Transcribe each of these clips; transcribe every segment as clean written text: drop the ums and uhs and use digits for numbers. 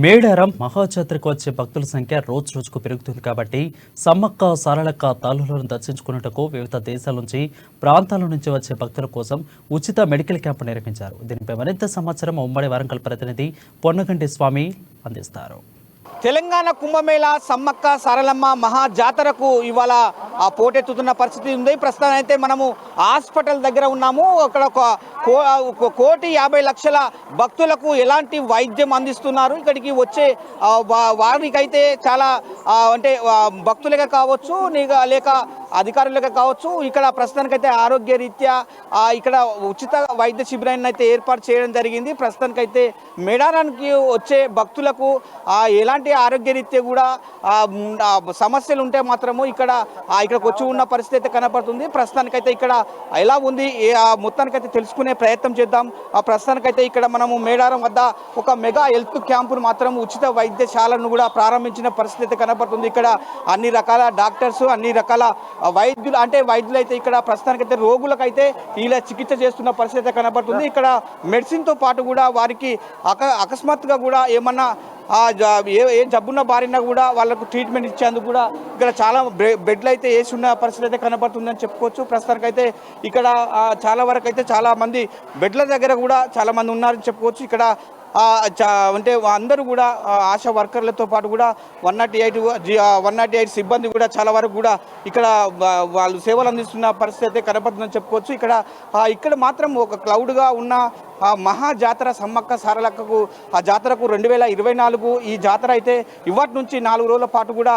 మేడారం మహాజాత్రకు వచ్చే భక్తుల సంఖ్య రోజు రోజుకు పెరుగుతుంది కాబట్టి సమ్మక్క సారళక్క తల్లులను దర్శించుకున్నట్టుకు వివిధ దేశాల నుంచి ప్రాంతాల నుంచి వచ్చే భక్తుల కోసం ఉచిత మెడికల్ క్యాంపు నిర్వహించారు. దీనిపై మరింత సమాచారం ఉమ్మడి వరంగల్ ప్రతినిధి పొన్నగంటి స్వామి అందిస్తారు. తెలంగాణ కుంభమేళా సమ్మక్క సారలమ్మ మహా జాతరకు ఇవాళ పోటెత్తుతున్న పరిస్థితి ఉంది. ప్రస్తుతం అయితే మనము హాస్పిటల్ దగ్గర ఉన్నాము. అక్కడ ఒక 1,50,00,000 భక్తులకు ఎలాంటి వైద్యం అందిస్తున్నారు. ఇక్కడికి వచ్చే వారికైతే చాలా అంటే భక్తులుగా కావచ్చు లేక అధికారులుగా కావచ్చు, ఇక్కడ ప్రస్తుతానికైతే ఆరోగ్య రీత్యా ఇక్కడ ఉచిత వైద్య శిబిరాన్ని అయితే ఏర్పాటు చేయడం జరిగింది. ప్రస్తుతానికైతే మేడారానికి వచ్చే భక్తులకు ఎలాంటి ఆరోగ్య రీత్యా కూడా సమస్యలు ఉంటే మాత్రము ఇక్కడికి వచ్చి ఉన్న పరిస్థితి కనపడుతుంది. ప్రస్తుతానికైతే ఇక్కడ ఎలా ఉంది మొత్తానికైతే తెలుసుకునే ప్రయత్నం చేద్దాం. ప్రస్తుతానికైతే ఇక్కడ మనము మేడారం వద్ద ఒక మెగా హెల్త్ క్యాంపును మాత్రం ఉచిత వైద్యశాలను కూడా ప్రారంభించిన పరిస్థితి కనపడుతుంది. ఇక్కడ అన్ని రకాల డాక్టర్స్, అన్ని రకాల వైద్యులు అయితే ఇక్కడ ప్రస్తుతానికైతే రోగులకైతే ఇలా చికిత్స చేస్తున్న పరిస్థితి కనపడుతుంది. ఇక్కడ మెడిసిన్తో పాటు కూడా వారికి అకస్మాత్తుగా కూడా ఏమన్నా ఏ జబ్బున్న బారిన కూడా వాళ్ళకు ట్రీట్మెంట్ ఇచ్చేందుకు కూడా ఇక్కడ చాలా బెడ్లు అయితే వేసి ఉన్న పరిస్థితి అయితే కనబడుతుందని చెప్పుకోవచ్చు. ప్రస్తుతానికైతే ఇక్కడ చాలా వరకు అయితే చాలా మంది బెడ్ల దగ్గర కూడా చాలా మంది ఉన్నారని చెప్పుకోవచ్చు. ఇక్కడ అంటే అందరూ కూడా ఆశా వర్కర్లతో పాటు కూడా 108 సిబ్బంది కూడా చాలా వరకు కూడా ఇక్కడ వాళ్ళు సేవలు అందిస్తున్న పరిస్థితి అయితే కనపడుతుందని చెప్పుకోవచ్చు. ఇక్కడ మాత్రం ఒక క్లౌడ్గా ఉన్న మహా జాతర సమ్మక్క సారలక్కకు ఆ జాతరకు 2024 ఈ జాతర అయితే ఇవాటి నుంచి 4 రోజుల పాటు కూడా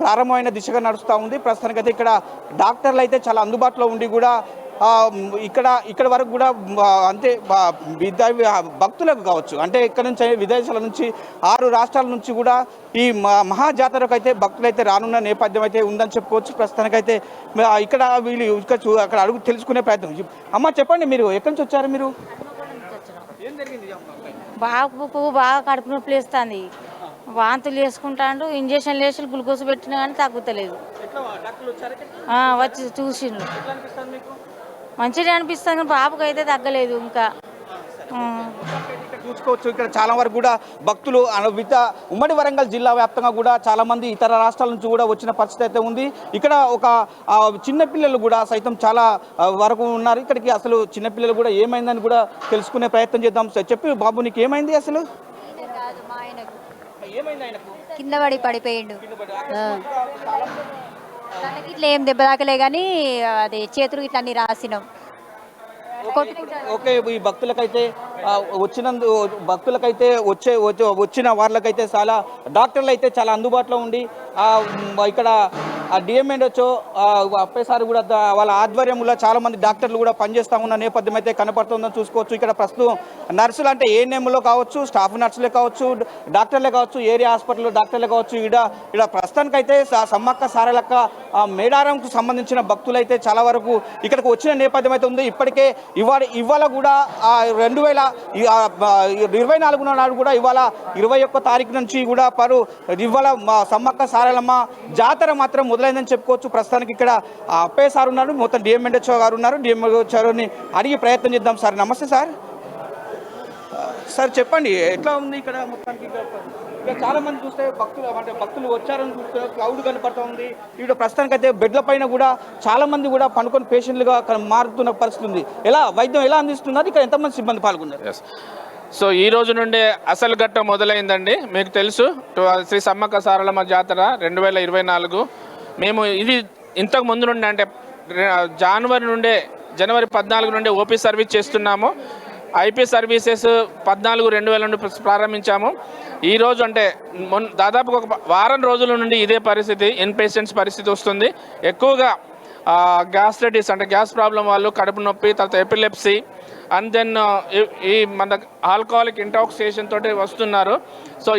ప్రారంభమైన దిశగా నడుస్తూ ఉంది. ప్రస్తుతానికైతే ఇక్కడ డాక్టర్లు అయితే చాలా అందుబాటులో ఉండి కూడా ఇక్కడ వరకు కూడా అంతే భక్తులకు కావచ్చు, అంటే ఇక్కడ నుంచి విదేశాల నుంచి 6 రాష్ట్రాల నుంచి కూడా ఈ మహా జాతరకు అయితే భక్తులైతే రానున్న నేపథ్యం అయితే ఉందని చెప్పుకోవచ్చు. ప్రస్తుతానికైతే ఇక్కడ వీళ్ళు అక్కడ అడుగు తెలుసుకునే ప్రయత్నం. అమ్మ చెప్పండి, మీరు ఎక్కడి నుంచి వచ్చారు? మీరు ఏం జరిగింది? బాగా కడుపు నొప్పి లేస్తుంది, వాంతులు వేసుకుంటాడు, ఇంజక్షన్లు వేసి గ్లూకోజ్ పెట్టినా కానీ తగ్గుతలేదు. వచ్చి చూసిండ్రు, మంచిగా అనిపిస్తుంది కానీ బాబుకి అయితే తగ్గలేదు. ఇంకా చూసుకోవచ్చు ఇక్కడ చాలా వరకు కూడా భక్తులు ఉమ్మడి వరంగల్ జిల్లా వ్యాప్తంగా కూడా చాలా మంది ఇతర రాష్ట్రాల నుంచి కూడా వచ్చిన పరిస్థితి అయితే ఉంది. ఇక్కడ ఒక చిన్నపిల్లలు కూడా సైతం చాలా వరకు ఉన్నారు. ఇక్కడికి అసలు చిన్నపిల్లలు కూడా ఏమైందని కూడా తెలుసుకునే ప్రయత్నం చేద్దాం. చెప్పి బాబు, నీకు ఏమైంది? అసలు కింద పడిపోయిండు. తనకి ఇట్లా ఏం దెబ్బ తాకలే కానీ అది చేతులు ఇట్లా అన్ని రాసినాం. ఓకే, ఈ భక్తులకైతే వచ్చిన వాళ్ళకైతే చాలా డాక్టర్లు అయితే చాలా అందుబాటులో ఉండి ఇక్కడ డిఎంఎన్హెచ్ఓ అప్పేసారి కూడా వాళ్ళ ఆధ్వర్యంలో చాలా మంది డాక్టర్లు కూడా పనిచేస్తూ ఉన్న నేపథ్యం అయితే కనపడుతుందని చూసుకోవచ్చు. ఇక్కడ ప్రస్తుతం నర్సులు అంటే ఏఎన్ఎంలో కావచ్చు, స్టాఫ్ నర్సులే కావచ్చు, డాక్టర్లే కావచ్చు, ఏరియా హాస్పిటల్లో డాక్టర్లే కావచ్చు, ఇక్కడ ప్రస్తుతానికైతే సమ్మక్క సారలక్క మేడారంకు సంబంధించిన భక్తులైతే చాలా వరకు ఇక్కడికి వచ్చిన నేపథ్యం అయితే ఉంది. ఇప్పటికే ఇవాళ కూడా 2024 నాడు కూడా ఇవాళ 21 తారీఖు నుంచి కూడా ఇవాళ సమ్మక్క సారలమ్మ జాతర మాత్రం మొదలైందని చెప్పుకోవచ్చు. ప్రస్తుతానికి ఇక్కడ అప్పయ్య సార్ ఉన్నారు, మొత్తం డిఎంఎన్హెచ్ఓ గారు ఉన్నారు. డిఎంహెచ్ఓని అడిగి ప్రయత్నం చేద్దాం. సార్ నమస్తే సార్. సార్ చెప్పండి, ఎట్లా ఉంది ఇక్కడ మొత్తానికి? ఇక్కడ చాలా మంది చూస్తే భక్తులు వచ్చారని చూస్తే క్రౌడ్ కనపడుతూ ఉంది. ఇక్కడ ప్రస్తుతానికి అయితే బెడ్ల పైన కూడా చాలా మంది కూడా పండుకొని పేషెంట్లుగా మారుతున్న పరిస్థితి ఉంది. వైద్యం ఎలా అందిస్తున్నారు? ఇక్కడ ఎంతమంది సిబ్బంది పాల్గొన్నారు? సో ఈ రోజు నుండే అసలు ఘట్టం మొదలైందండి. మీకు తెలుసు, శ్రీ సమ్మక్క సారలమ్మ జాతర 2024 మేము ఇది ఇంతకు ముందు నుండి అంటే జనవరి 14 నుండి ఓపీ సర్వీస్ చేస్తున్నాము. ఐపీ సర్వీసెస్ 14/2000 నుండి ప్రారంభించాము. ఈరోజు అంటే దాదాపు ఒక వారం రోజుల నుండి ఇదే పరిస్థితి, ఇన్ పేషెంట్స్ పరిస్థితి వస్తుంది. ఎక్కువగా గ్యాస్ట్రైటిస్ అంటే గ్యాస్ ప్రాబ్లం వాళ్ళు, కడుపు నొప్పి, తర్వాత ఎపిలెప్సీ అండ్ దెన్ ఈ మన ఆల్కహాలిక్ ఇంటాక్సికేషన్ తోటి వస్తున్నారు. సో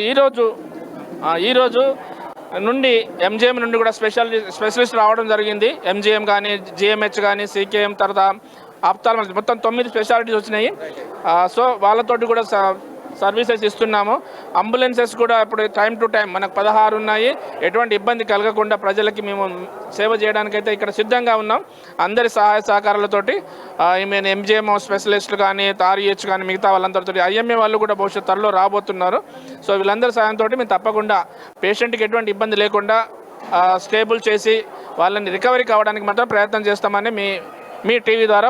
ఈరోజు నుండి ఎంజిఎం నుండి కూడా స్పెషలిస్ట్ రావడం జరిగింది. ఎంజిఎం కానీ, జిఎంహెచ్ కానీ, సికేఎం, తర్వాత ఆప్థాల్మాలజీ మొత్తం 9 స్పెషాలిటీస్ వచ్చినాయి. సో వాళ్ళతోటి కూడా సర్వీసెస్ ఇస్తున్నాము. అంబులెన్సెస్ కూడా ఇప్పుడు టైం టు టైం మనకు 16 ఉన్నాయి. ఎటువంటి ఇబ్బంది కలగకుండా ప్రజలకి మేము సేవ చేయడానికైతే ఇక్కడ సిద్ధంగా ఉన్నాం. అందరి సహాయ సహకారాలతోటి మేము ఎంజిఎం స్పెషలిస్టులు కానీ తారీహెచ్ కానీ మిగతా వాళ్ళందరితో ఐఎంఏ వాళ్ళు కూడా భవిష్యత్ త్వరలో రాబోతున్నారు. సో వీళ్ళందరి సహాయంతో మేము తప్పకుండా పేషెంట్కి ఎటువంటి ఇబ్బంది లేకుండా స్టేబుల్ చేసి వాళ్ళని రికవరీ కావడానికి మాత్రం ప్రయత్నం చేస్తామని మీ టీవీ ద్వారా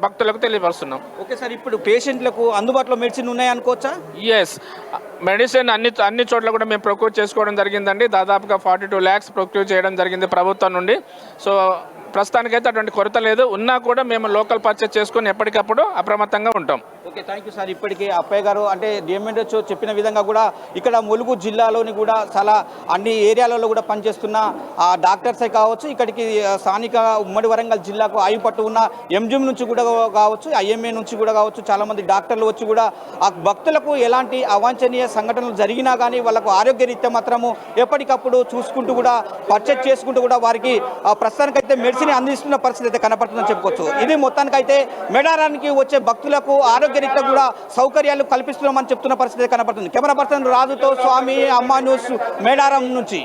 భక్తులకు తెలియపరుస్తున్నాం. ఓకే సార్, ఇప్పుడు పేషెంట్లకు అందుబాటులో మెడిసిన్ ఉన్నాయనుకోవచ్చా? ఎస్, మెడిసిన్ అన్ని చోట్ల కూడా మేము ప్రొక్యూర్ చేసుకోవడం జరిగిందండి. దాదాపుగా 42 lakhs ప్రొక్యూర్ చేయడం జరిగింది ప్రభుత్వం నుండి. సో ప్రస్తుతానికైతే అటువంటి కొరత లేదు. ఉన్నా కూడా మేము లోకల్ పర్చేస్ చేసుకొని ఎప్పటికప్పుడు అప్రమత్తంగా ఉంటాం. Okay, thank you sir. ఇప్పటికీ అప్పయ్య గారు అంటే డిఎంఎన్హెచ్ఓ చెప్పిన విధంగా కూడా ఇక్కడ ములుగు జిల్లాలోని కూడా చాలా అన్ని ఏరియాలలో కూడా పనిచేస్తున్న డాక్టర్సే కావచ్చు, ఇక్కడికి స్థానిక ఉమ్మడి వరంగల్ జిల్లాకు ఆయువు పట్టు ఉన్న ఎంజిఎం నుంచి కూడా కావచ్చు, ఐఎంఏ నుంచి కూడా కావచ్చు, చాలామంది డాక్టర్లు వచ్చి కూడా ఆ భక్తులకు ఎలాంటి అవాంఛనీయ సంఘటనలు జరిగినా కానీ వాళ్ళకు ఆరోగ్యరీత్యా మాత్రము ఎప్పటికప్పుడు చూసుకుంటూ కూడా పర్చేజ్ చేసుకుంటూ కూడా వారికి ప్రస్తుతానికైతే మెడిసిన్ అందిస్తున్న పరిస్థితి అయితే కనపడుతుందని చెప్పుకోవచ్చు. ఇది మొత్తానికైతే మేడారానికి వచ్చే భక్తులకు ఆరోగ్యరీత్యా కూడా సౌకర్యాలు కల్పిస్తున్నామని చెప్తున్న పరిస్థితి కనపడుతుంది. కెమెరా పర్సన్ రాజుతో స్వామి, అమ్మా న్యూస్, మేడారం నుంచి.